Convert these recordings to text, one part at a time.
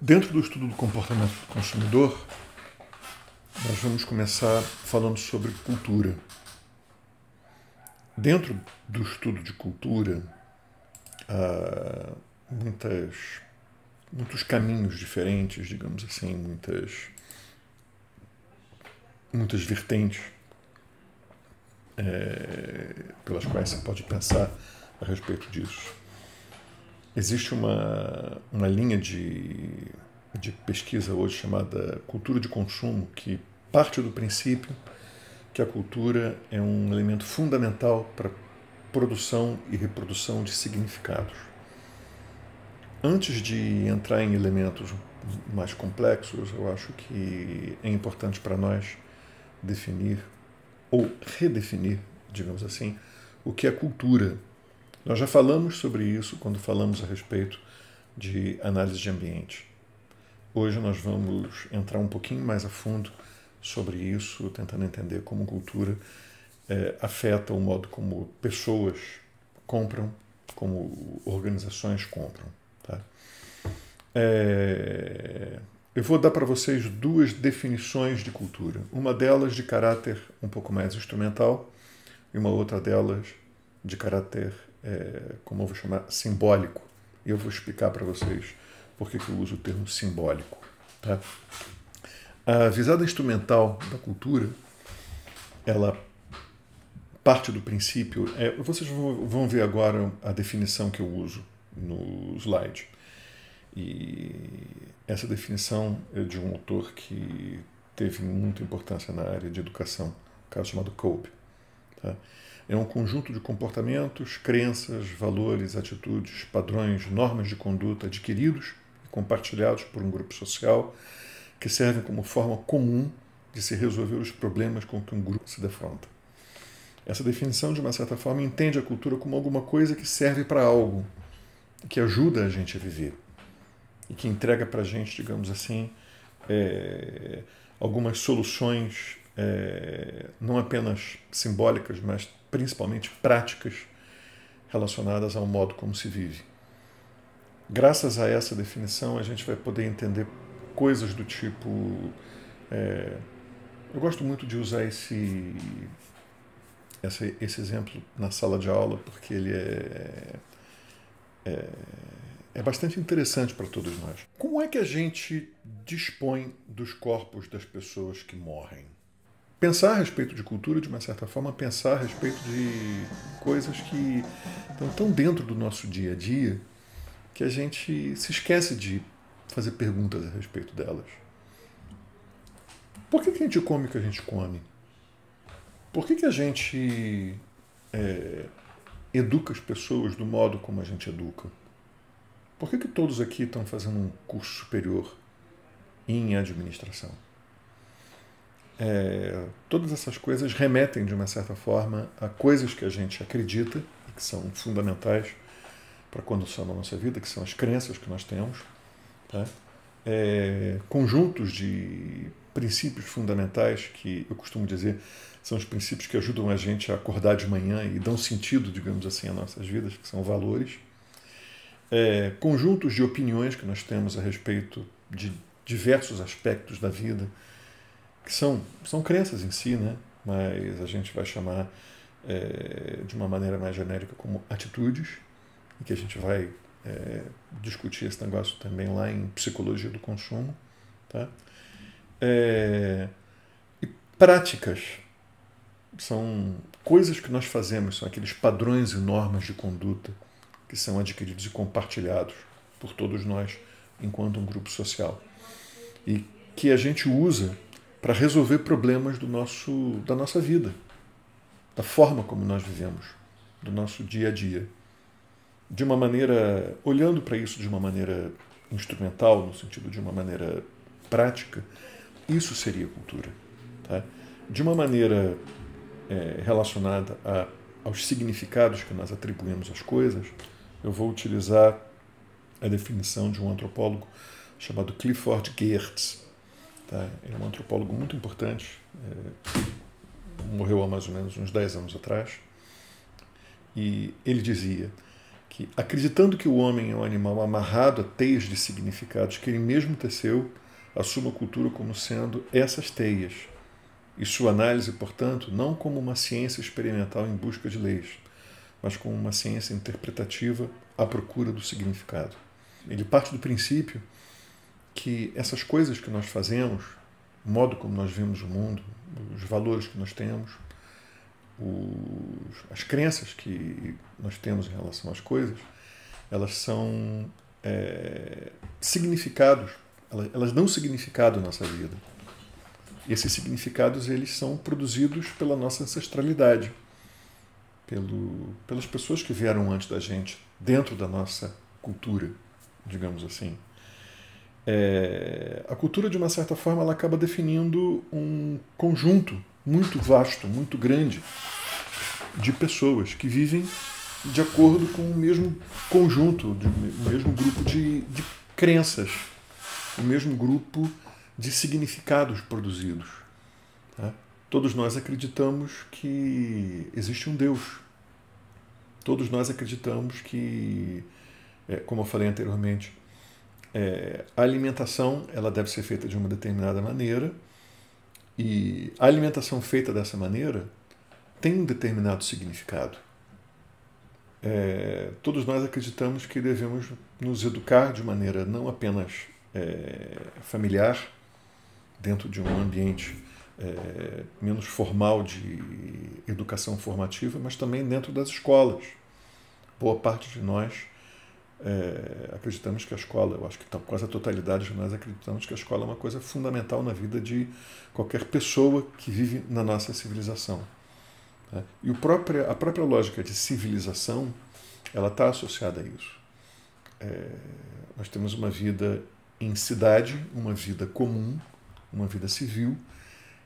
Dentro do estudo do comportamento do consumidor, nós vamos começar falando sobre cultura. Dentro do estudo de cultura, há muitos caminhos diferentes, digamos assim, muitas vertentes pelas quais você pode pensar a respeito disso. Existe uma linha de pesquisa hoje chamada cultura de consumo, que parte do princípio que a cultura é um elemento fundamental para a produção e reprodução de significados. Antes de entrar em elementos mais complexos, eu acho que é importante para nós definir ou redefinir, digamos assim, o que é cultura. Nós já falamos sobre isso quando falamos a respeito de análise de ambiente. Hoje nós vamos entrar um pouquinho mais a fundo sobre isso, tentando entender como cultura afeta o modo como pessoas compram, como organizações compram. Tá? Eu vou dar para vocês duas definições de cultura. Uma delas de caráter um pouco mais instrumental e uma outra delas de caráter, como eu vou chamar, simbólico. E eu vou explicar para vocês por que eu uso o termo simbólico. Tá? A visada instrumental da cultura, ela parte do princípio... vocês vão ver agora a definição que eu uso no slide. E essa definição é de um autor que teve muita importância na área de educação, um cara chamado Kolbe. Tá? É um conjunto de comportamentos, crenças, valores, atitudes, padrões, normas de conduta adquiridos e compartilhados por um grupo social que servem como forma comum de se resolver os problemas com que um grupo se defronta. Essa definição, de uma certa forma, entende a cultura como alguma coisa que serve para algo, que ajuda a gente a viver e que entrega para a gente, digamos assim, algumas soluções não apenas simbólicas, mas principalmente práticas relacionadas ao modo como se vive. Graças a essa definição, a gente vai poder entender coisas do tipo... eu gosto muito de usar esse exemplo na sala de aula, porque ele é bastante interessante para todos nós. Como é que a gente dispõe dos corpos das pessoas que morrem? Pensar a respeito de cultura, de uma certa forma, pensar a respeito de coisas que estão tão dentro do nosso dia a dia que a gente se esquece de fazer perguntas a respeito delas. Por que a gente come o que a gente come? Por que a gente educa as pessoas do modo como a gente educa? Por que todos aqui estão fazendo um curso superior em administração? Todas essas coisas remetem, de uma certa forma, a coisas que a gente acredita e que são fundamentais para a condução da nossa vida, que são as crenças que nós temos, tá? Conjuntos de princípios fundamentais que eu costumo dizer são os princípios que ajudam a gente a acordar de manhã e dão sentido, digamos assim, às nossas vidas, que são valores. Conjuntos de opiniões que nós temos a respeito de diversos aspectos da vida, que são crenças em si, né? Mas a gente vai chamar de uma maneira mais genérica como atitudes, e que a gente vai discutir esse negócio também lá em psicologia do consumo. Tá? E práticas são coisas que nós fazemos, são aqueles padrões e normas de conduta que são adquiridos e compartilhados por todos nós enquanto um grupo social e que a gente usa para resolver problemas da nossa vida, da forma como nós vivemos, do nosso dia a dia. De uma maneira, olhando para isso de uma maneira instrumental, no sentido de uma maneira prática, isso seria cultura. Tá? De uma maneira relacionada aos significados que nós atribuímos às coisas, eu vou utilizar a definição de um antropólogo chamado Clifford Geertz. Tá? Ele é um antropólogo muito importante, morreu há mais ou menos uns 10 anos atrás, e ele dizia que, acreditando que o homem é um animal amarrado a teias de significados que ele mesmo teceu, assuma a cultura como sendo essas teias, e sua análise, portanto, não como uma ciência experimental em busca de leis, mas como uma ciência interpretativa à procura do significado. Ele parte do princípio que essas coisas que nós fazemos, o modo como nós vemos o mundo, os valores que nós temos, as crenças que nós temos em relação às coisas, elas são significados, elas dão significado à nossa vida. E esses significados, eles são produzidos pela nossa ancestralidade, pelas pessoas que vieram antes da gente, dentro da nossa cultura, digamos assim. A cultura, de uma certa forma, ela acaba definindo um conjunto muito vasto, muito grande, de pessoas que vivem de acordo com o mesmo conjunto, o mesmo grupo de crenças, o mesmo grupo de significados produzidos. Tá? Todos nós acreditamos que existe um Deus. Todos nós acreditamos que, como eu falei anteriormente, a alimentação ela deve ser feita de uma determinada maneira, e a alimentação feita dessa maneira tem um determinado significado. Todos nós acreditamos que devemos nos educar de maneira não apenas familiar, dentro de um ambiente menos formal de educação formativa, mas também dentro das escolas. Boa parte de nós acreditamos que a escola, eu acho que quase a totalidade de nós acreditamos que a escola é uma coisa fundamental na vida de qualquer pessoa que vive na nossa civilização. Tá? E a própria lógica de civilização, ela está associada a isso. Nós temos uma vida em cidade, uma vida comum, uma vida civil,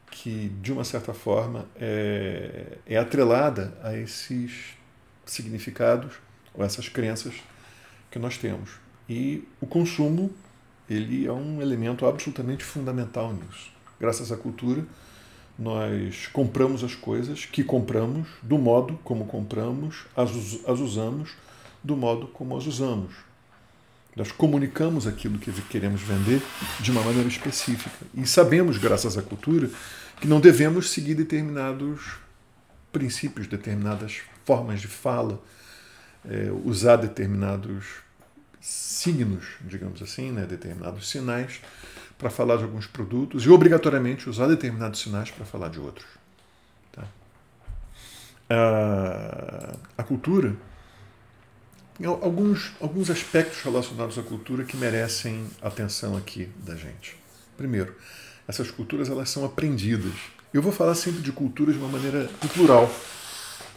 que, de uma certa forma, é atrelada a esses significados ou essas crenças que nós temos. E o consumo, ele é um elemento absolutamente fundamental nisso. Graças à cultura, nós compramos as coisas que compramos, do modo como compramos, as usamos do modo como as usamos. Nós comunicamos aquilo que queremos vender de uma maneira específica. E sabemos, graças à cultura, que não devemos seguir determinados princípios, determinadas formas de fala, usar determinados signos, digamos assim, né, determinados sinais para falar de alguns produtos e obrigatoriamente usar determinados sinais para falar de outros. Tá? A cultura tem alguns aspectos relacionados à cultura que merecem atenção aqui da gente. Primeiro, essas culturas elas são aprendidas. Eu vou falar sempre de cultura de uma maneira plural.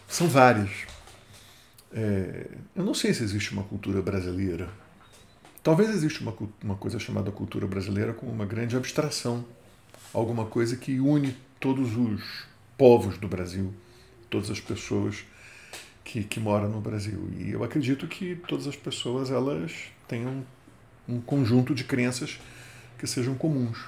São várias. Eu não sei se existe uma cultura brasileira. Talvez exista uma coisa chamada cultura brasileira como uma grande abstração. Alguma coisa que une todos os povos do Brasil, todas as pessoas que moram no Brasil. E eu acredito que todas as pessoas elas tenham um conjunto de crenças que sejam comuns.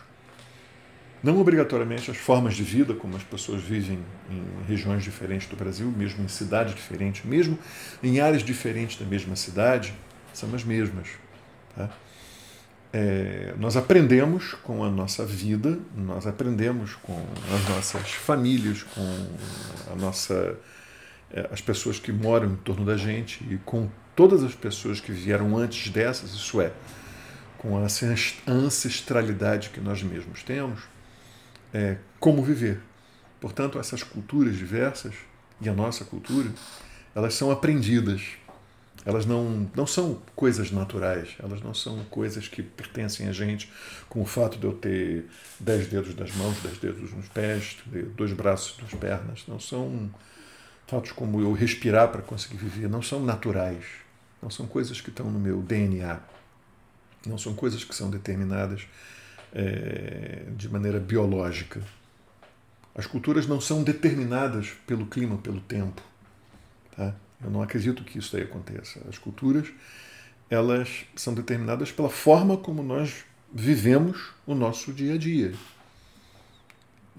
Não obrigatoriamente as formas de vida, como as pessoas vivem em regiões diferentes do Brasil, mesmo em cidades diferentes, mesmo em áreas diferentes da mesma cidade, são as mesmas. Tá? Nós aprendemos com a nossa vida, nós aprendemos com as nossas famílias, com as pessoas que moram em torno da gente e com todas as pessoas que vieram antes dessas, isso é, com a ancestralidade que nós mesmos temos, como viver. Portanto, essas culturas diversas e a nossa cultura, elas são aprendidas. Elas não são coisas naturais, elas não são coisas que pertencem a gente, como o fato de eu ter 10 dedos das mãos, 10 dedos nos pés, 2 braços, 2 pernas. Não são fatos como eu respirar para conseguir viver, não são naturais. Não são coisas que estão no meu DNA. Não são coisas que são determinadas de maneira biológica. As culturas não são determinadas pelo clima, pelo tempo. Tá? Eu não acredito que isso aí aconteça. As culturas, elas são determinadas pela forma como nós vivemos o nosso dia a dia.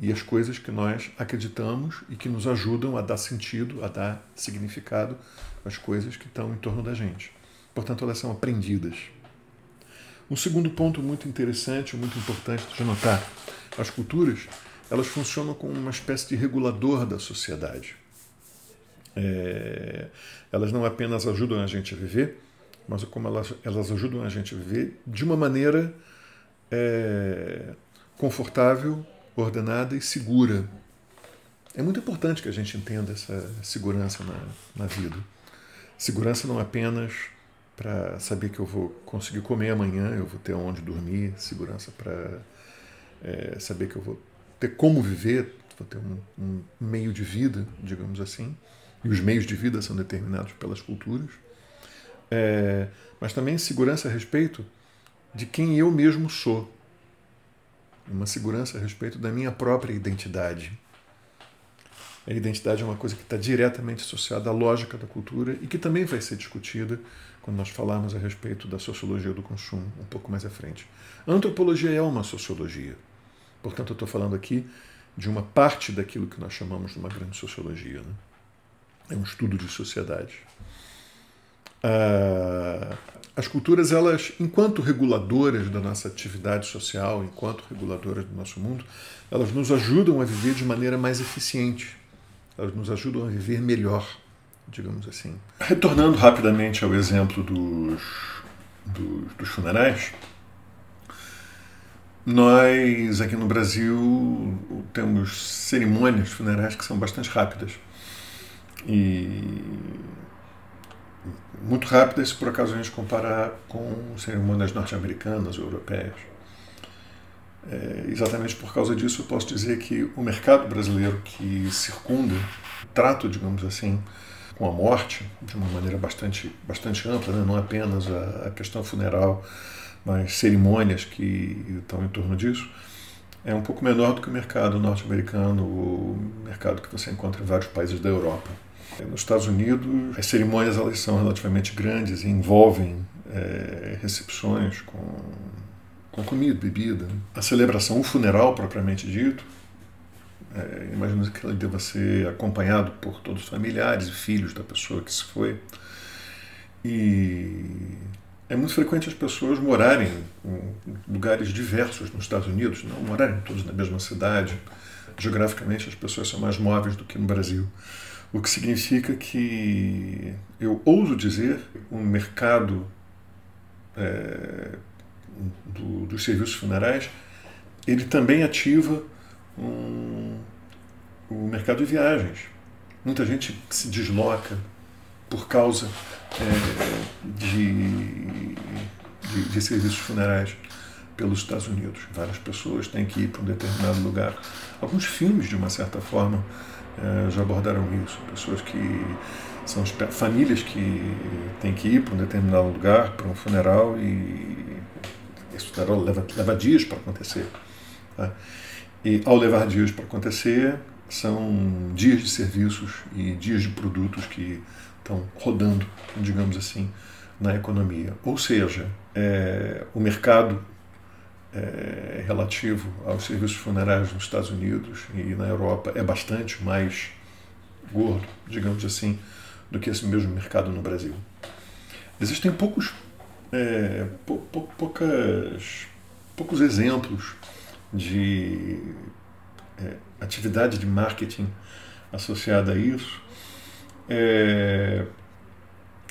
e as coisas que nós acreditamos e que nos ajudam a dar sentido, a dar significado às coisas que estão em torno da gente. Portanto, elas são aprendidas. Um segundo ponto muito interessante, muito importante de notar, as culturas, elas funcionam como uma espécie de regulador da sociedade. Elas não apenas ajudam a gente a viver, mas como elas ajudam a gente a viver de uma maneira confortável, ordenada e segura. É muito importante que a gente entenda essa segurança na vida. Segurança não apenas para saber que eu vou conseguir comer amanhã, eu vou ter onde dormir, segurança para saber que eu vou ter como viver, vou ter um meio de vida, digamos assim, e os meios de vida são determinados pelas culturas, mas também segurança a respeito de quem eu mesmo sou, uma segurança a respeito da minha própria identidade. A identidade é uma coisa que está diretamente associada à lógica da cultura e que também vai ser discutida quando nós falarmos a respeito da sociologia do consumo, um pouco mais à frente. A antropologia é uma sociologia. Portanto, eu estou falando aqui de uma parte daquilo que nós chamamos de uma grande sociologia, né? É um estudo de sociedade. As culturas, elas, enquanto reguladoras da nossa atividade social, enquanto reguladoras do nosso mundo, elas nos ajudam a viver de maneira mais eficiente. Elas nos ajudam a viver melhor, digamos assim. Retornando rapidamente ao exemplo dos funerais, nós aqui no Brasil temos cerimônias funerais que são bastante rápidas. E muito rápidas se por acaso a gente comparar com cerimônias norte-americanas ou europeias. Exatamente por causa disso eu posso dizer que o mercado brasileiro que circunda o trato, digamos assim, com a morte, de uma maneira bastante ampla, né? Não apenas a questão funeral, mas cerimônias que estão em torno disso, é um pouco menor do que o mercado norte-americano, o mercado que você encontra em vários países da Europa. Nos Estados Unidos, as cerimônias elas são relativamente grandes e envolvem recepções com comida, bebida. A celebração, o funeral propriamente dito, imagino que ele deva ser acompanhado por todos os familiares e filhos da pessoa que se foi. E é muito frequente as pessoas morarem em lugares diversos nos Estados Unidos, não morarem todos na mesma cidade. Geograficamente, as pessoas são mais móveis do que no Brasil. O que significa que, eu ouso dizer, o mercado dos serviços funerais, ele também ativa o mercado de viagens. Muita gente se desloca por causa de serviços funerais pelos Estados Unidos. Várias pessoas têm que ir para um determinado lugar. Alguns filmes, de uma certa forma, já abordaram isso. Pessoas que são famílias que têm que ir para um determinado lugar, para um funeral, e esse funeral leva dias para acontecer. Tá? E ao levar dias para acontecer, são dias de serviços e dias de produtos que estão rodando, digamos assim, na economia. Ou seja, o mercado relativo aos serviços funerários nos Estados Unidos e na Europa é bastante mais gordo, digamos assim, do que esse mesmo mercado no Brasil. Existem poucos exemplos de atividade de marketing associada a isso.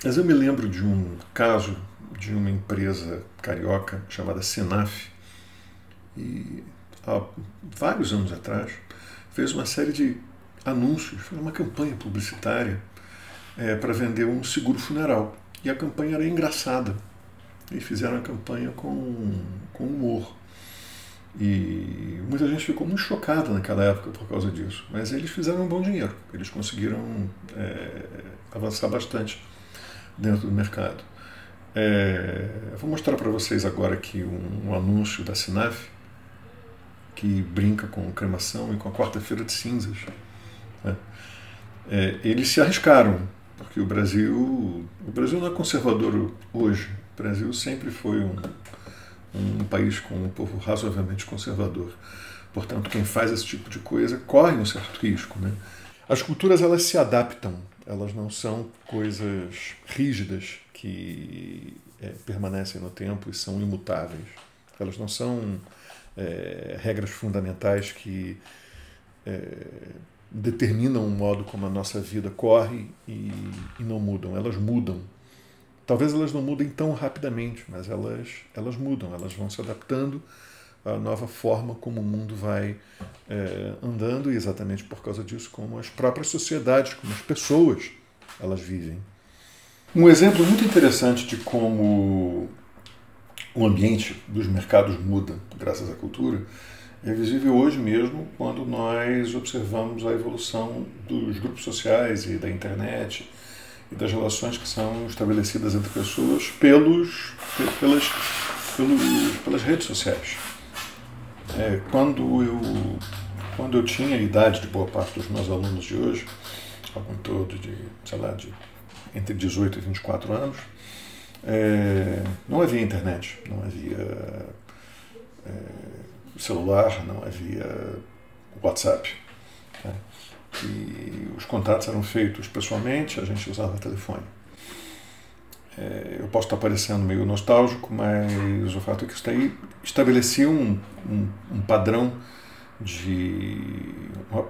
Mas eu me lembro de um caso de uma empresa carioca chamada Senaf, e há vários anos atrás fez uma série de anúncios, fez uma campanha publicitária para vender um seguro funeral. E a campanha era engraçada. E fizeram a campanha com humor. E muita gente ficou muito chocada naquela época por causa disso. Mas eles fizeram um bom dinheiro. Eles conseguiram avançar bastante dentro do mercado. Eu vou mostrar para vocês agora aqui um anúncio da Senaf que brinca com cremação e com a quarta-feira de cinzas. Né? Eles se arriscaram, porque o Brasil não é conservador hoje. O Brasil sempre foi um país com um povo razoavelmente conservador. Portanto, quem faz esse tipo de coisa corre um certo risco, né? As culturas, elas se adaptam, elas não são coisas rígidas que permanecem no tempo e são imutáveis. Elas não são regras fundamentais que determinam o modo como a nossa vida corre e não mudam. Elas mudam. Talvez elas não mudem tão rapidamente, mas elas mudam, elas vão se adaptando à nova forma como o mundo vai andando, e exatamente por causa disso, como as próprias sociedades, como as pessoas, elas vivem. Um exemplo muito interessante de como o ambiente dos mercados muda graças à cultura é visível hoje mesmo quando nós observamos a evolução dos grupos sociais e da internet e das relações que são estabelecidas entre pessoas pelas redes sociais. Quando eu tinha a idade de boa parte dos meus alunos de hoje, algo em torno de entre 18 e 24 anos, não havia internet, não havia celular, não havia WhatsApp. Né? E os contatos eram feitos pessoalmente, a gente usava telefone. Eu posso estar parecendo meio nostálgico, mas o fato é que isso daí estabelecia um padrão de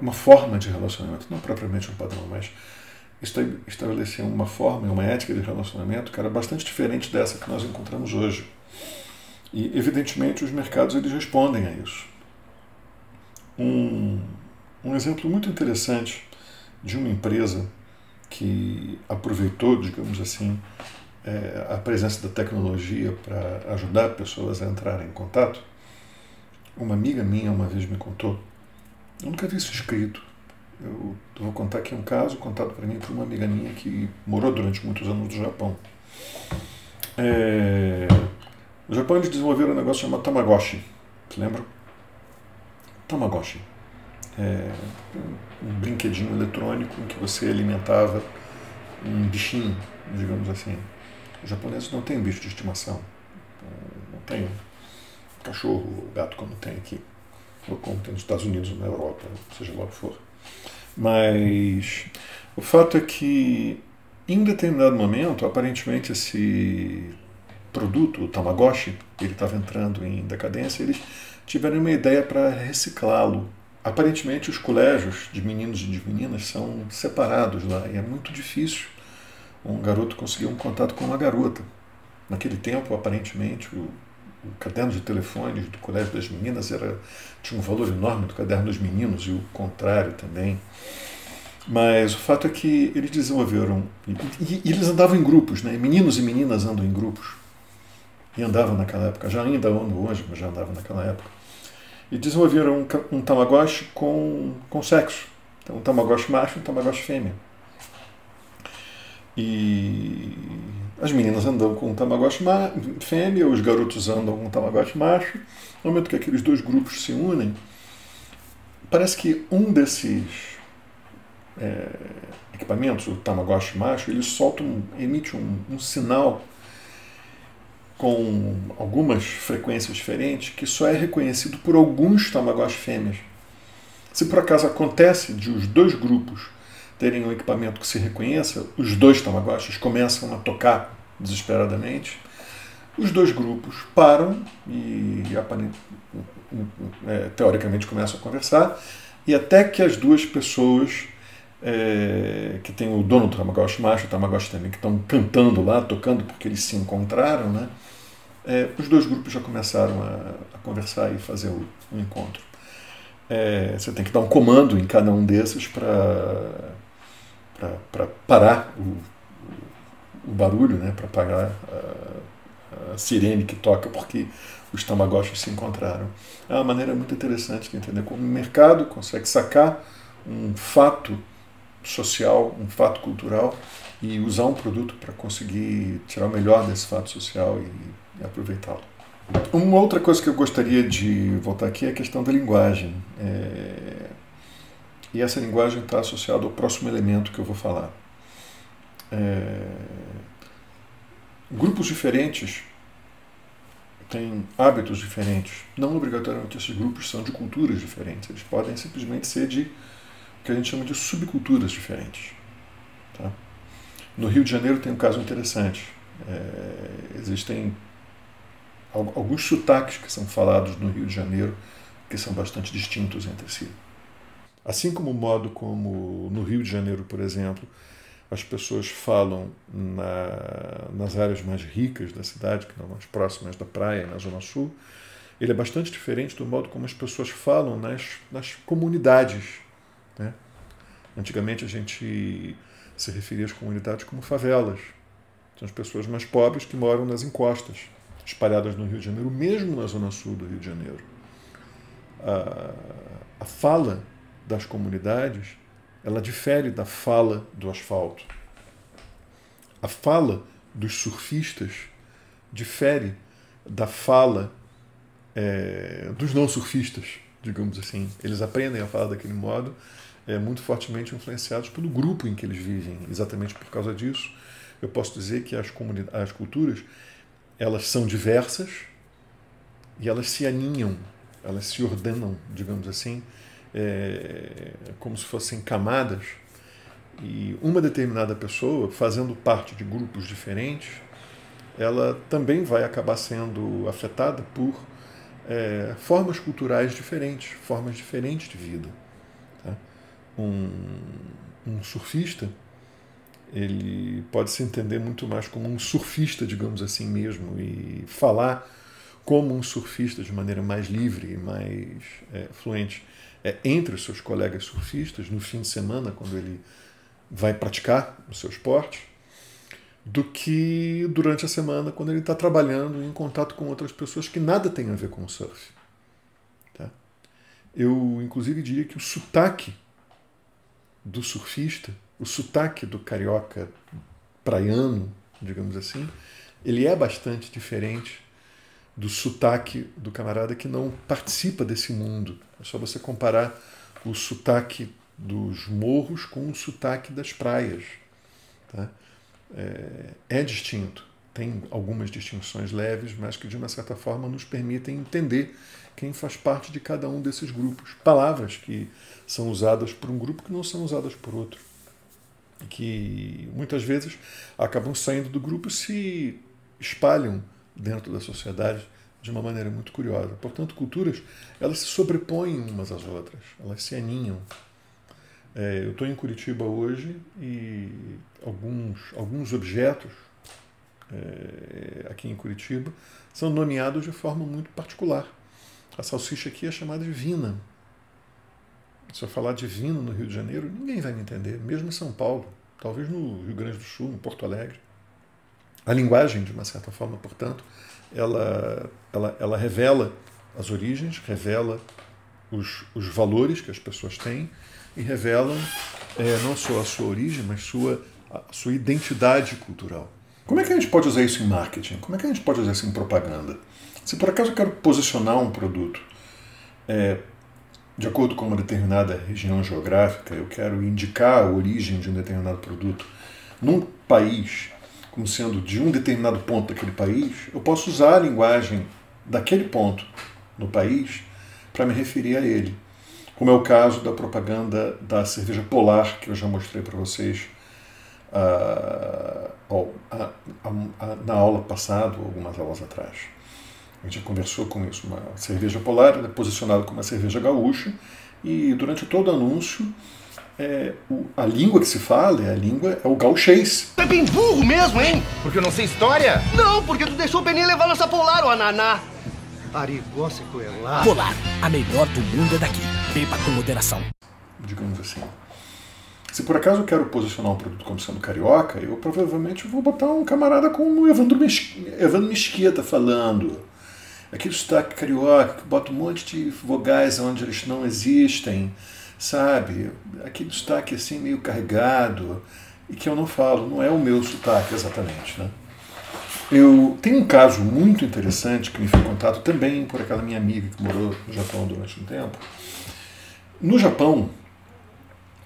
uma forma de relacionamento, não propriamente um padrão, mas estabelecia uma forma e uma ética de relacionamento que era bastante diferente dessa que nós encontramos hoje. E, evidentemente, os mercados eles respondem a isso. Um exemplo muito interessante de uma empresa que aproveitou, digamos assim, a presença da tecnologia para ajudar pessoas a entrarem em contato. Uma amiga minha uma vez me contou, eu nunca vi isso escrito, eu vou contar aqui um caso contado para mim por uma amiga minha que morou durante muitos anos no Japão. No Japão eles desenvolveram um negócio chamado Tamagotchi, você lembra? Tamagotchi. Um brinquedinho eletrônico em que você alimentava um bichinho, digamos assim. Os japoneses não têm bicho de estimação, não tem cachorro, gato como tem aqui, ou como tem nos Estados Unidos ou na Europa, seja lá o que for. Mas o fato é que, em um determinado momento, aparentemente esse produto, o Tamagotchi, ele estava entrando em decadência, eles tiveram uma ideia para reciclá-lo. Aparentemente, os colégios de meninos e de meninas são separados lá, e é muito difícil um garoto conseguir um contato com uma garota. Naquele tempo, aparentemente, o caderno de telefones do colégio das meninas tinha um valor enorme do caderno dos meninos, e o contrário também. Mas o fato é que eles desenvolveram, e eles andavam em grupos, né? Meninos e meninas andam em grupos, e andavam naquela época, já ainda andam hoje, mas já andavam naquela época. E desenvolveram um Tamagotchi com sexo. Então, um Tamagotchi macho e um Tamagotchi fêmea. E as meninas andam com um Tamagotchi fêmea, os garotos andam com um Tamagotchi macho. No momento que aqueles dois grupos se unem, parece que um desses equipamentos, o Tamagotchi macho, ele emite um sinal com algumas frequências diferentes que só é reconhecido por alguns Tamagotchi fêmeas. Se por acaso acontece de os dois grupos terem um equipamento que se reconheça, os dois Tamagotchis começam a tocar desesperadamente, os dois grupos param e teoricamente começam a conversar, e até que as duas pessoas que tem o dono do Tamagotchi macho e o Tamagotchi também, que estão cantando lá, tocando porque eles se encontraram, né? Os dois grupos já começaram a conversar e fazer o encontro. Você tem que dar um comando em cada um desses para parar o barulho, né? Para parar a sirene que toca porque os Tamagotchis se encontraram. É uma maneira muito interessante de entender como o mercado consegue sacar um fato social, um fato cultural, e usar um produto para conseguir tirar o melhor desse fato social e aproveitá-lo. Uma outra coisa que eu gostaria de voltar aqui é a questão da linguagem. E essa linguagem está associada ao próximo elemento que eu vou falar. Grupos diferentes têm hábitos diferentes. Não obrigatoriamente esses grupos são de culturas diferentes. Eles podem simplesmente ser de o que a gente chama de subculturas diferentes. Tá? No Rio de Janeiro tem um caso interessante. Existem alguns sotaques que são falados no Rio de Janeiro que são bastante distintos entre si. Assim como o modo como no Rio de Janeiro, por exemplo, as pessoas falam nas áreas mais ricas da cidade, que estão mais próximas da praia, na Zona Sul, ele é bastante diferente do modo como as pessoas falam nas comunidades. Né? Antigamente a gente se referia às comunidades como favelas. São as pessoas mais pobres que moram nas encostas, espalhadas no Rio de Janeiro, mesmo na Zona Sul do Rio de Janeiro. A fala das comunidades, ela difere da fala do asfalto. A fala dos surfistas difere da fala dos não surfistas, digamos assim. Eles aprendem a falar daquele modo, muito fortemente influenciados pelo grupo em que eles vivem. Exatamente por causa disso, eu posso dizer que as culturas, elas são diversas e elas se aninham, elas se ordenam, digamos assim, como se fossem camadas, e uma determinada pessoa, fazendo parte de grupos diferentes, ela também vai acabar sendo afetada por formas culturais diferentes, formas diferentes de vida. Tá? Um surfista, ele pode se entender muito mais como um surfista, digamos assim mesmo, e falar como um surfista de maneira mais livre e mais fluente entre os seus colegas surfistas no fim de semana, quando ele vai praticar o seu esporte, do que durante a semana, quando ele está trabalhando em contato com outras pessoas que nada tem a ver com o surf. Tá? Eu, inclusive, diria que o sotaque do surfista, o sotaque do carioca praiano, digamos assim, ele é bastante diferente do sotaque do camarada que não participa desse mundo. É só você comparar o sotaque dos morros com o sotaque das praias. Tá? É distinto. Tem algumas distinções leves, mas que de uma certa forma nos permitem entender quem faz parte de cada um desses grupos. Palavras que são usadas por um grupo que não são usadas por outro. E que muitas vezes acabam saindo do grupo e se espalham dentro da sociedade de uma maneira muito curiosa. Portanto, culturas, elas se sobrepõem umas às outras, elas se aninham. Eu estou em Curitiba hoje e alguns objetos aqui em Curitiba são nomeados de forma muito particular. A salsicha aqui é chamada de vina. Se eu falar de vina no Rio de Janeiro, ninguém vai me entender, mesmo em São Paulo, talvez no Rio Grande do Sul, em Porto Alegre. A linguagem, de uma certa forma, portanto, ela revela as origens, revela os valores que as pessoas têm e revelam não só a sua origem, mas a sua identidade cultural. Como é que a gente pode usar isso em marketing? Como é que a gente pode usar isso em propaganda? Se por acaso eu quero posicionar um produto de acordo com uma determinada região geográfica, eu quero indicar a origem de um determinado produto num país, como sendo de um determinado ponto daquele país, eu posso usar a linguagem daquele ponto no país para me referir a ele. Como é o caso da propaganda da cerveja Polar, que eu já mostrei para vocês na aula passada, ou algumas aulas atrás. A gente já conversou com isso. Uma cerveja Polar é posicionada como uma cerveja gaúcha e durante todo o anúncio a língua que se fala é o gauchês. Tu é bem burro mesmo, hein? Porque eu não sei história? Não, porque tu deixou o Peninha levar nossa Polar, o ananá. Arigócia coelá. Polar, a melhor do mundo é daqui. Beba com moderação. Digamos assim. Se por acaso eu quero posicionar um produto como sendo carioca, eu provavelmente vou botar um camarada como o Evandro Mesquita falando. Aquele sotaque carioca que bota um monte de vogais onde eles não existem, sabe? Aquele sotaque assim meio carregado e que eu não falo, não é o meu sotaque exatamente, né? Eu tenho um caso muito interessante que me foi contado também por aquela minha amiga que morou no Japão durante um tempo. No Japão,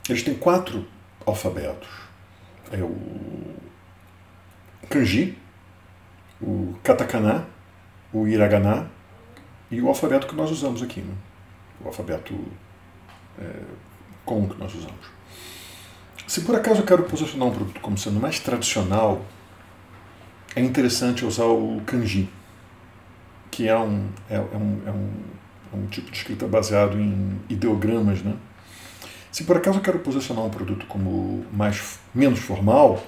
eles têm 4 alfabetos. É o kanji, o katakana, o hiragana e o alfabeto que nós usamos aqui, né? O alfabeto comum que nós usamos. Se por acaso eu quero posicionar um produto como sendo mais tradicional, é interessante usar o kanji, que é um tipo de escrita baseado em ideogramas, né? Se por acaso eu quero posicionar um produto como menos formal,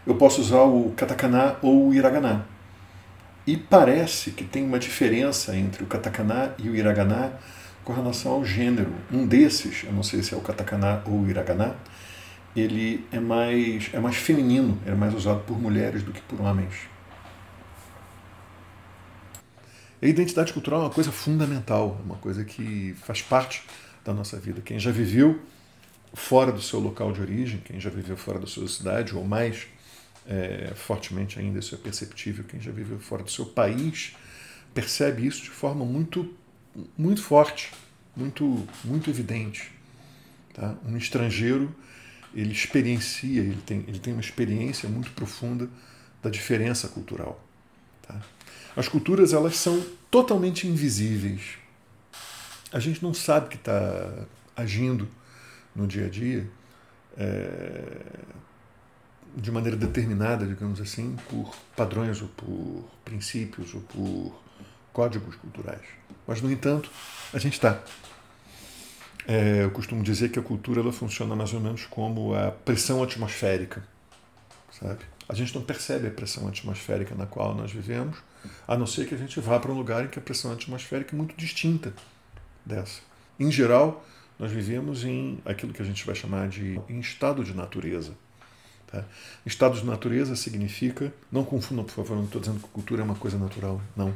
eu posso usar o katakana ou o hiragana. E parece que tem uma diferença entre o katakana e o hiragana com relação ao gênero. Um desses, eu não sei se é o katakana ou o hiragana, ele é mais feminino, é mais usado por mulheres do que por homens. A identidade cultural é uma coisa fundamental, é uma coisa que faz parte da nossa vida. Quem já viveu fora do seu local de origem, quem já viveu fora da sua cidade, ou mais fortemente ainda, isso é perceptível, quem já viveu fora do seu país, percebe isso de forma muito, muito forte, muito, muito evidente. Tá? Um estrangeiro, ele experiencia, ele tem uma experiência muito profunda da diferença cultural. Tá? As culturas, elas são totalmente invisíveis. A gente não sabe que está agindo no dia a dia de maneira determinada, digamos assim, por padrões ou por princípios ou por códigos culturais. Mas, no entanto, a gente está. Eu costumo dizer que a cultura ela funciona mais ou menos como a pressão atmosférica, sabe? A gente não percebe a pressão atmosférica na qual nós vivemos, a não ser que a gente vá para um lugar em que a pressão atmosférica é muito distinta dessa. Em geral, nós vivemos em aquilo que a gente vai chamar de em estado de natureza. Tá? Estado de natureza significa, não confundam, por favor, não estou dizendo que cultura é uma coisa natural, não.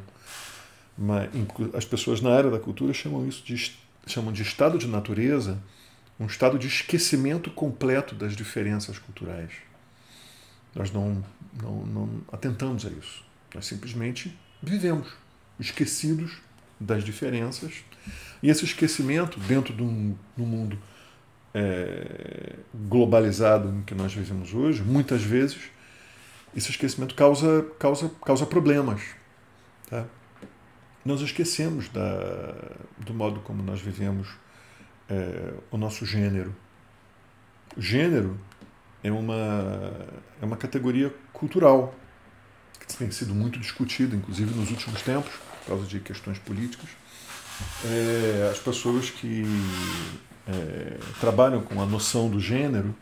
Mas as pessoas na área da cultura chamam de estado de natureza, um estado de esquecimento completo das diferenças culturais. Nós não atentamos a isso. Nós simplesmente vivemos esquecidos das diferenças. E esse esquecimento, dentro de um mundo globalizado em que nós vivemos hoje, muitas vezes, esse esquecimento causa problemas. Tá? Nós esquecemos do modo como nós vivemos o nosso gênero. O gênero é uma categoria cultural que tem sido muito discutida, inclusive nos últimos tempos, por causa de questões políticas. As pessoas que trabalham com a noção do gênero,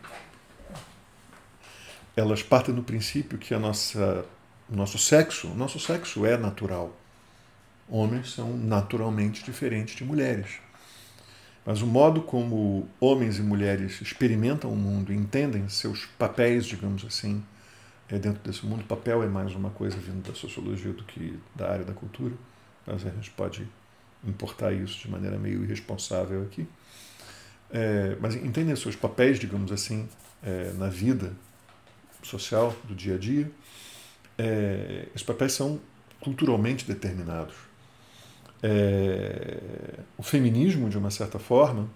elas partem do princípio que o nosso sexo é natural. Homens são naturalmente diferentes de mulheres. Mas o modo como homens e mulheres experimentam o mundo e entendem seus papéis, digamos assim, dentro desse mundo, papel é mais uma coisa vindo da sociologia do que da área da cultura, mas a gente pode importar isso de maneira meio irresponsável aqui. Mas entendem seus papéis, digamos assim, na vida social do dia a dia. Esses papéis são culturalmente determinados. O feminismo, de uma certa forma,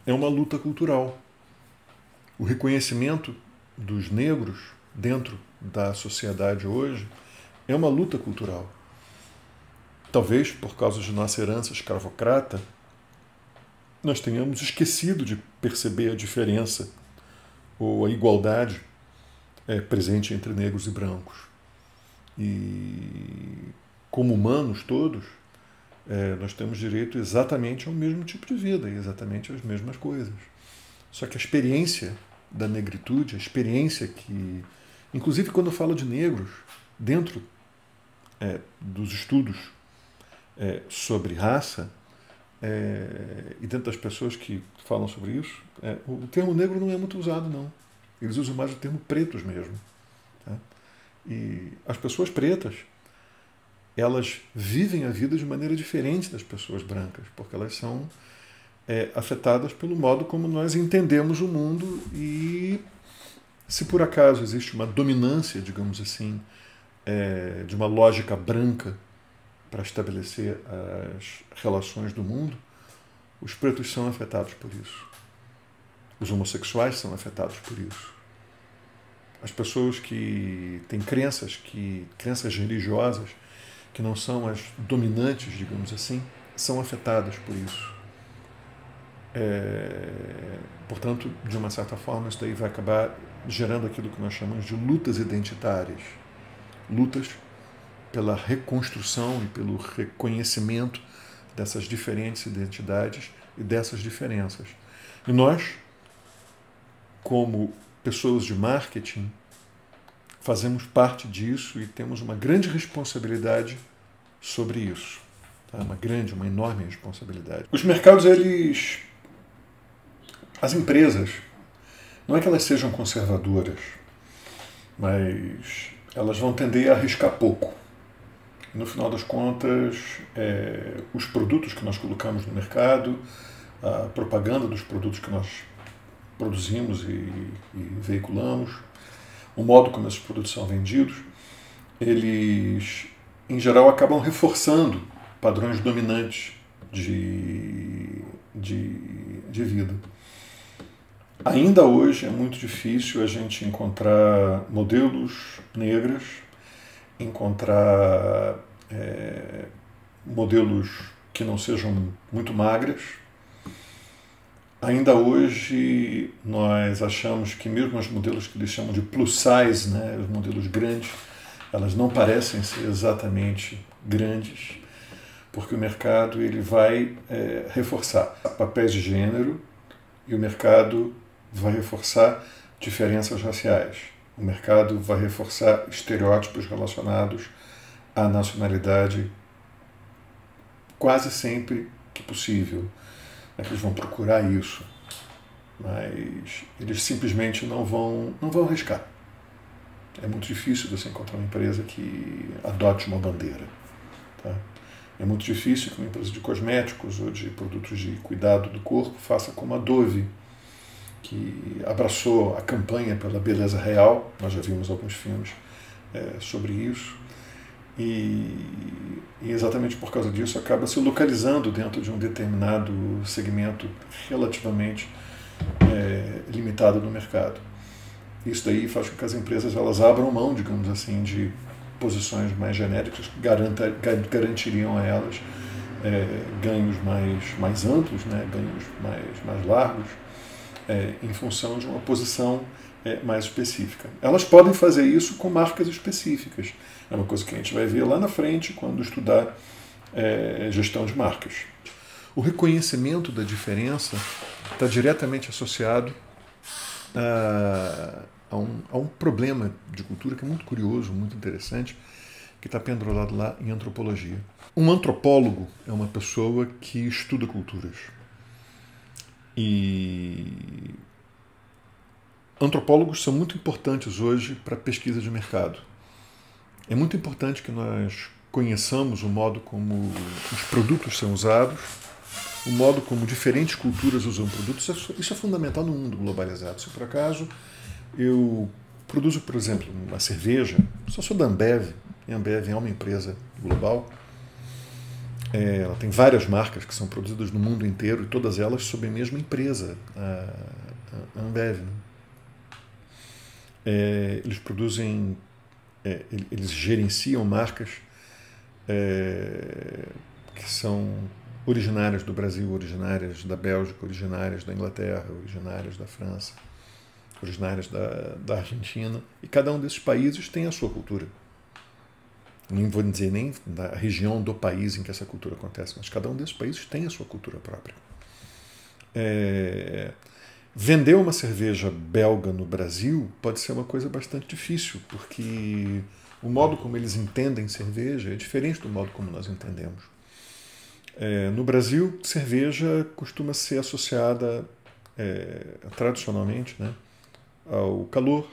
é uma luta cultural. O reconhecimento dos negros dentro da sociedade hoje é uma luta cultural. Talvez, por causa de nossa herança escravocrata, nós tenhamos esquecido de perceber a diferença ou a igualdade presente entre negros e brancos. E, como humanos todos, nós temos direito exatamente ao mesmo tipo de vida, exatamente às mesmas coisas. Só que a experiência da negritude, a experiência que... Inclusive, quando eu falo de negros, dentro dos estudos sobre raça, e dentro das pessoas que falam sobre isso, o termo negro não é muito usado, não. Eles usam mais o termo pretos mesmo. Tá? E as pessoas pretas, elas vivem a vida de maneira diferente das pessoas brancas, porque elas são afetadas pelo modo como nós entendemos o mundo, e se por acaso existe uma dominância, digamos assim, de uma lógica branca para estabelecer as relações do mundo, os pretos são afetados por isso. Os homossexuais são afetados por isso. As pessoas que têm crenças religiosas que não são as dominantes, digamos assim, são afetadas por isso. Portanto, de uma certa forma, isso daí vai acabar gerando aquilo que nós chamamos de lutas identitárias. Lutas pela reconstrução e pelo reconhecimento dessas diferentes identidades e dessas diferenças. E nós, como pessoas de marketing, fazemos parte disso e temos uma grande responsabilidade sobre isso. Tá? Uma enorme responsabilidade. Os mercados, as empresas, não é que elas sejam conservadoras, mas elas vão tender a arriscar pouco. E, no final das contas, os produtos que nós colocamos no mercado, a propaganda dos produtos que nós produzimos e veiculamos, o modo como esses produtos são vendidos, eles, em geral, acabam reforçando padrões dominantes de vida. Ainda hoje é muito difícil a gente encontrar modelos negros, encontrar modelos que não sejam muito magras. Ainda hoje nós achamos que mesmo os modelos que eles chamam de plus size, né, os modelos grandes, elas não parecem ser exatamente grandes, porque o mercado ele vai reforçar papéis de gênero e o mercado vai reforçar diferenças raciais. O mercado vai reforçar estereótipos relacionados à nacionalidade quase sempre que possível. Eles vão procurar isso, mas eles simplesmente não vão arriscar. É muito difícil você encontrar uma empresa que adote uma bandeira. Tá? É muito difícil que uma empresa de cosméticos ou de produtos de cuidado do corpo faça como a Dove, que abraçou a campanha pela beleza real. Nós já vimos alguns filmes sobre isso. E exatamente por causa disso acaba se localizando dentro de um determinado segmento relativamente limitado no mercado. Isso daí faz com que as empresas elas abram mão, digamos assim, de posições mais genéricas que garantiriam a elas ganhos mais amplos, né, ganhos mais largos, em função de uma posição mais específica. Elas podem fazer isso com marcas específicas. É uma coisa que a gente vai ver lá na frente quando estudar gestão de marcas. O reconhecimento da diferença está diretamente associado a um problema de cultura que é muito curioso, muito interessante, que está pendurado lá em antropologia. Um antropólogo é uma pessoa que estuda culturas. E antropólogos são muito importantes hoje para a pesquisa de mercado. É muito importante que nós conheçamos o modo como os produtos são usados, o modo como diferentes culturas usam produtos. Isso é fundamental no mundo globalizado. Se por acaso eu produzo, por exemplo, uma cerveja, só sou da Ambev, e a Ambev é uma empresa global, ela tem várias marcas que são produzidas no mundo inteiro e todas elas sob a mesma empresa, a Ambev. Eles produzem, eles gerenciam marcas que são originárias do Brasil, originárias da Bélgica, originárias da Inglaterra, originárias da França, originárias da Argentina, e cada um desses países tem a sua cultura. Não vou dizer nem da região do país em que essa cultura acontece, mas cada um desses países tem a sua cultura própria. Vender uma cerveja belga no Brasil pode ser uma coisa bastante difícil, porque o modo como eles entendem cerveja é diferente do modo como nós entendemos. No Brasil, cerveja costuma ser associada tradicionalmente, né, ao calor,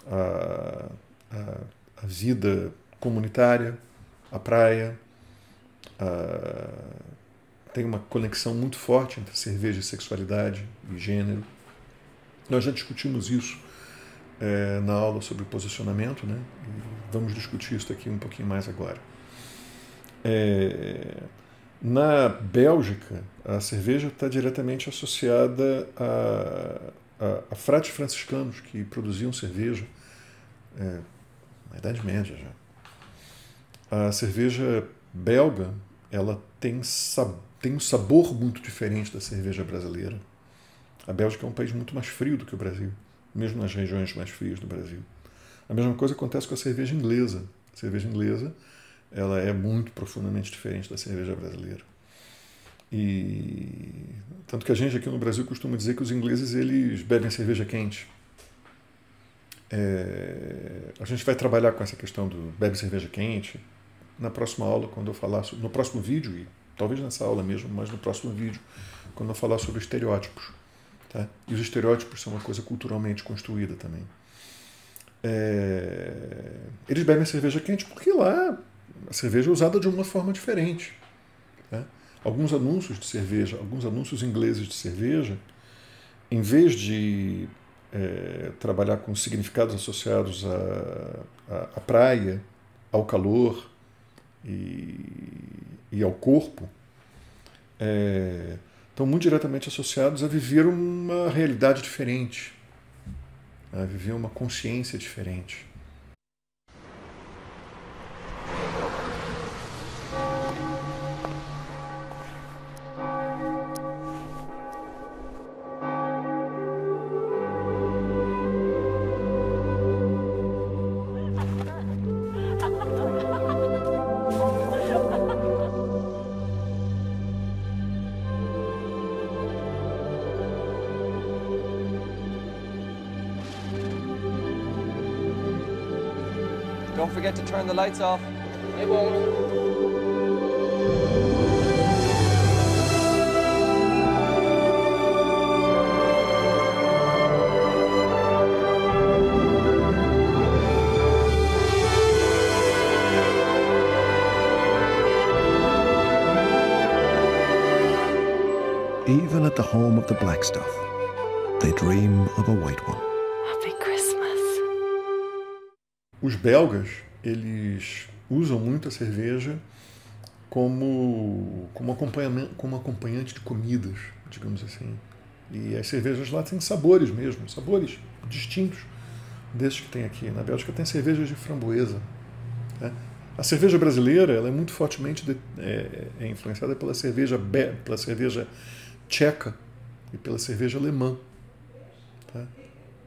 à vida comunitária, à praia. Tem uma conexão muito forte entre cerveja e sexualidade e gênero. Nós já discutimos isso na aula sobre posicionamento, né? E vamos discutir isso aqui um pouquinho mais agora. Na Bélgica, a cerveja está diretamente associada a frades franciscanos que produziam cerveja na Idade Média já. A cerveja belga, ela tem um sabor muito diferente da cerveja brasileira. A Bélgica é um país muito mais frio do que o Brasil, mesmo nas regiões mais frias do Brasil. A mesma coisa acontece com a cerveja inglesa. A cerveja inglesa, ela é muito profundamente diferente da cerveja brasileira. E tanto que a gente aqui no Brasil costuma dizer que os ingleses eles bebem cerveja quente. A gente vai trabalhar com essa questão do bebe cerveja quente na próxima aula, quando eu falar no próximo vídeo, e talvez nessa aula mesmo, mas no próximo vídeo, quando eu falar sobre estereótipos. Tá? E os estereótipos são uma coisa culturalmente construída também. Eles bebem cerveja quente porque lá a cerveja é usada de uma forma diferente. Tá? Alguns anúncios de cerveja, alguns anúncios ingleses de cerveja, em vez de trabalhar com significados associados à praia, ao calor e ao corpo, estão muito diretamente associados a viver uma realidade diferente, a viver uma consciência diferente. Don't forget to turn the lights off. I won't. Even at the home of the black stuff, they dream of a white one. Happy Christmas. Os belgas, eles usam muito a cerveja como acompanhante de comidas, digamos assim. E as cervejas lá têm sabores mesmo, sabores distintos desses que tem aqui. Na Bélgica tem cervejas de framboesa. Né? A cerveja brasileira ela é muito fortemente influenciada pela cerveja tcheca e pela cerveja alemã. Tá?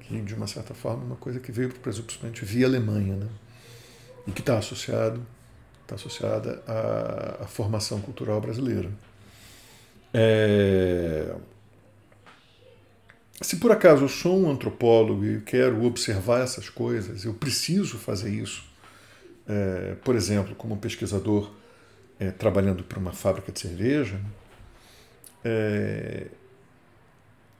Que, de uma certa forma, é uma coisa que veio principalmente via Alemanha, né? E que está associada à formação cultural brasileira. Se por acaso eu sou um antropólogo e quero observar essas coisas, eu preciso fazer isso, por exemplo, como pesquisador trabalhando para uma fábrica de cerveja,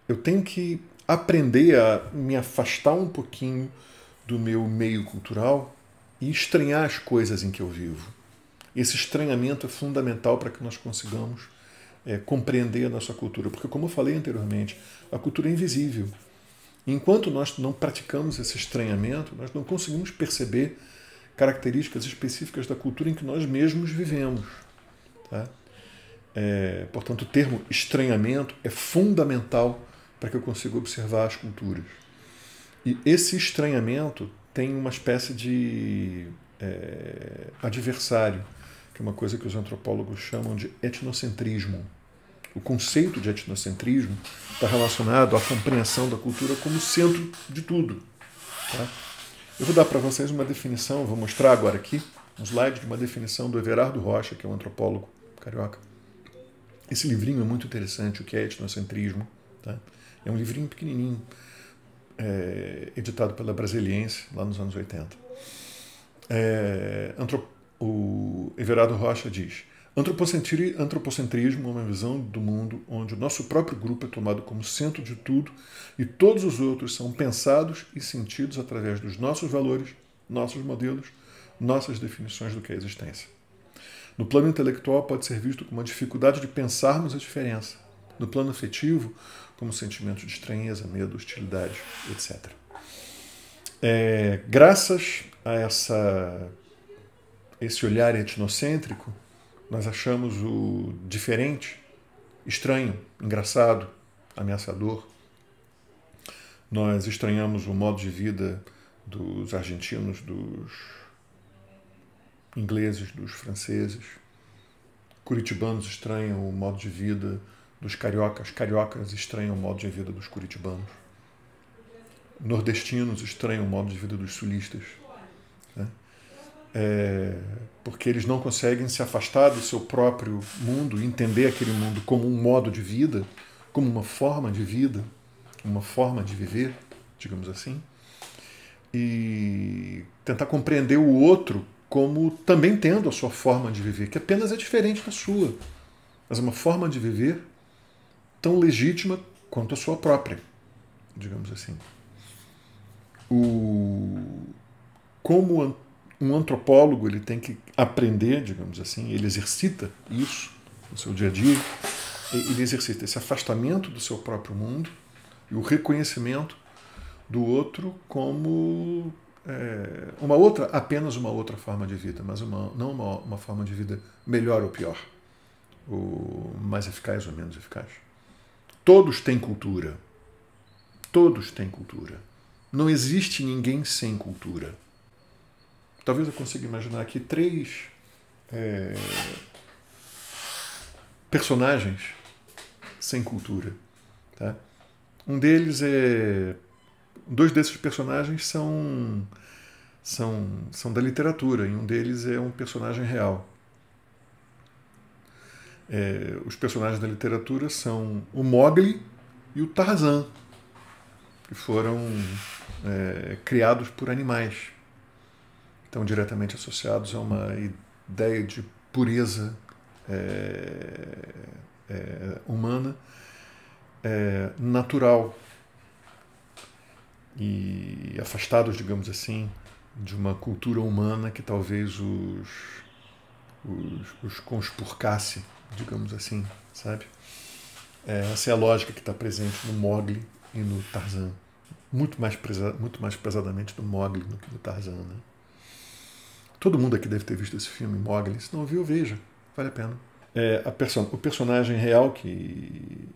eu tenho que aprender a me afastar um pouquinho do meu meio cultural e estranhar as coisas em que eu vivo. Esse estranhamento é fundamental para que nós consigamos compreender a nossa cultura, porque, como eu falei anteriormente, a cultura é invisível. Enquanto nós não praticamos esse estranhamento, nós não conseguimos perceber características específicas da cultura em que nós mesmos vivemos. Tá? Portanto, o termo estranhamento é fundamental para que eu consiga observar as culturas. E esse estranhamento tem uma espécie de adversário, que é uma coisa que os antropólogos chamam de etnocentrismo. O conceito de etnocentrismo está relacionado à compreensão da cultura como centro de tudo. Tá? Eu vou dar para vocês uma definição, vou mostrar agora aqui um slide de uma definição do Everardo Rocha, que é um antropólogo carioca. Esse livrinho é muito interessante, o que é etnocentrismo. Tá? É um livrinho pequenininho, editado pela Brasiliense, lá nos anos 80. O Everardo Rocha diz: antropocentrismo é uma visão do mundo onde o nosso próprio grupo é tomado como centro de tudo e todos os outros são pensados e sentidos através dos nossos valores, nossos modelos, nossas definições do que é a existência. No plano intelectual pode ser visto como uma dificuldade de pensarmos a diferença. No plano afetivo, como sentimento de estranheza, medo, hostilidade, etc. Graças a esse olhar etnocêntrico, nós achamos o diferente, estranho, engraçado, ameaçador. Nós estranhamos o modo de vida dos argentinos, ingleses dos franceses. Curitibanos estranham o modo de vida dos cariocas. Cariocas estranham o modo de vida dos curitibanos. Nordestinos estranham o modo de vida dos sulistas, né? Porque eles não conseguem se afastar do seu próprio mundo e entender aquele mundo como um modo de vida, como uma forma de vida, uma forma de viver, digamos assim, e tentar compreender o outro como também tendo a sua forma de viver, que apenas é diferente da sua, mas é uma forma de viver tão legítima quanto a sua própria, digamos assim. Como um antropólogo ele tem que aprender, digamos assim, ele exercita isso no seu dia a dia, ele exercita esse afastamento do seu próprio mundo e o reconhecimento do outro como apenas uma outra forma de vida, mas não uma forma de vida melhor ou pior, ou mais eficaz ou menos eficaz. Todos têm cultura. Todos têm cultura. Não existe ninguém sem cultura. Talvez eu consiga imaginar aqui 3 personagens sem cultura. Tá? Dois desses personagens são da literatura, e um deles é um personagem real. Os personagens da literatura são o Mowgli e o Tarzan, que foram criados por animais. Estão diretamente associados a uma ideia de pureza humana, natural, e afastados, digamos assim, de uma cultura humana que talvez os conspurcasse, digamos assim, sabe? Essa é a lógica que está presente no Mowgli e no Tarzan. Muito mais pesadamente no Mowgli do que no Tarzan, né? Todo mundo aqui deve ter visto esse filme, Mowgli. Se não viu, veja. Vale a pena. O personagem real que,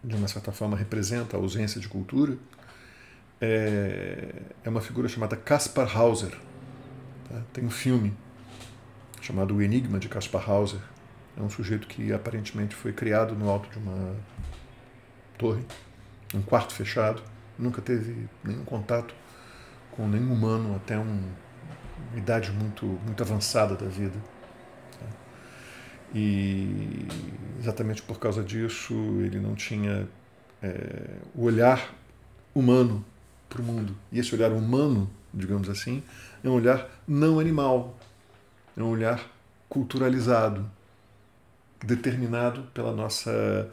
de uma certa forma, representa a ausência de cultura é uma figura chamada Kaspar Hauser. Tá? Tem um filme chamado O Enigma de Kaspar Hauser. É um sujeito que aparentemente foi criado no alto de uma torre, um quarto fechado, nunca teve nenhum contato com nenhum humano até uma idade muito, muito avançada da vida. E exatamente por causa disso ele não tinha o olhar humano para o mundo. E esse olhar humano, digamos assim, é um olhar não animal, é um olhar culturalizado, determinado pela nossa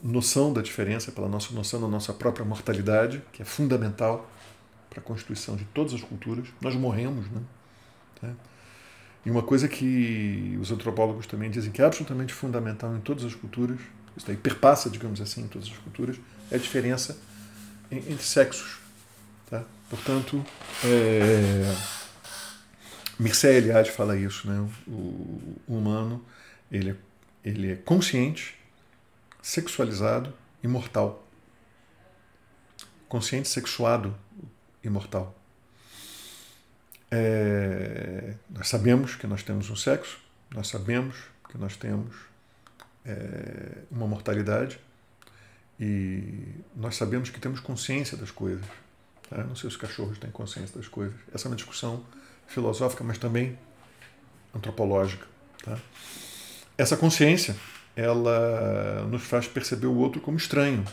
noção da diferença, pela nossa noção da nossa própria mortalidade, que é fundamental para a constituição de todas as culturas. Nós morremos, né? Tá? E uma coisa que os antropólogos também dizem que é absolutamente fundamental em todas as culturas, isso daí perpassa, digamos assim, em todas as culturas, é a diferença entre sexos. Tá? Portanto, Mircea Eliade fala isso, né? O humano ele é consciente, sexualizado e mortal. Consciente, sexuado e mortal. Nós sabemos que nós temos um sexo, nós sabemos que nós temos uma mortalidade e nós sabemos que temos consciência das coisas. Tá? Não sei se os cachorros têm consciência das coisas. Essa é uma discussão filosófica, mas também antropológica. Tá? Essa consciência, ela nos faz perceber o outro como estranho.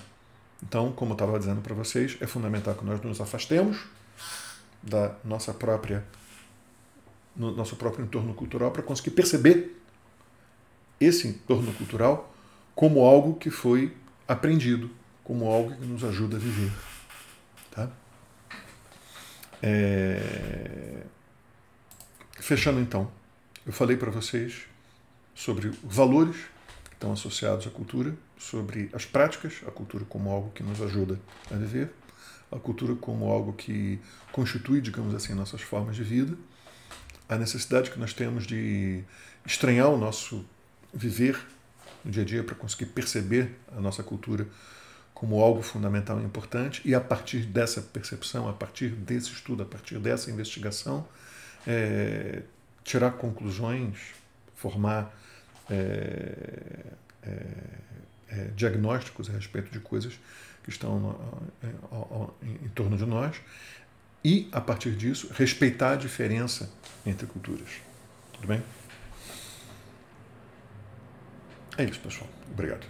Então, como eu estava dizendo para vocês, é fundamental que nós nos afastemos da nosso próprio entorno cultural para conseguir perceber esse entorno cultural como algo que foi aprendido, como algo que nos ajuda a viver. Tá? Fechando então, eu falei para vocês sobre valores que estão associados à cultura, sobre as práticas, a cultura como algo que nos ajuda a viver, a cultura como algo que constitui, digamos assim, nossas formas de vida, a necessidade que nós temos de estranhar o nosso viver no dia a dia para conseguir perceber a nossa cultura como algo fundamental e importante, e a partir dessa percepção, a partir desse estudo, a partir dessa investigação, tirar conclusões, formar diagnósticos a respeito de coisas que estão em torno de nós e, a partir disso, respeitar a diferença entre culturas. Tudo bem? É isso, pessoal. Obrigado.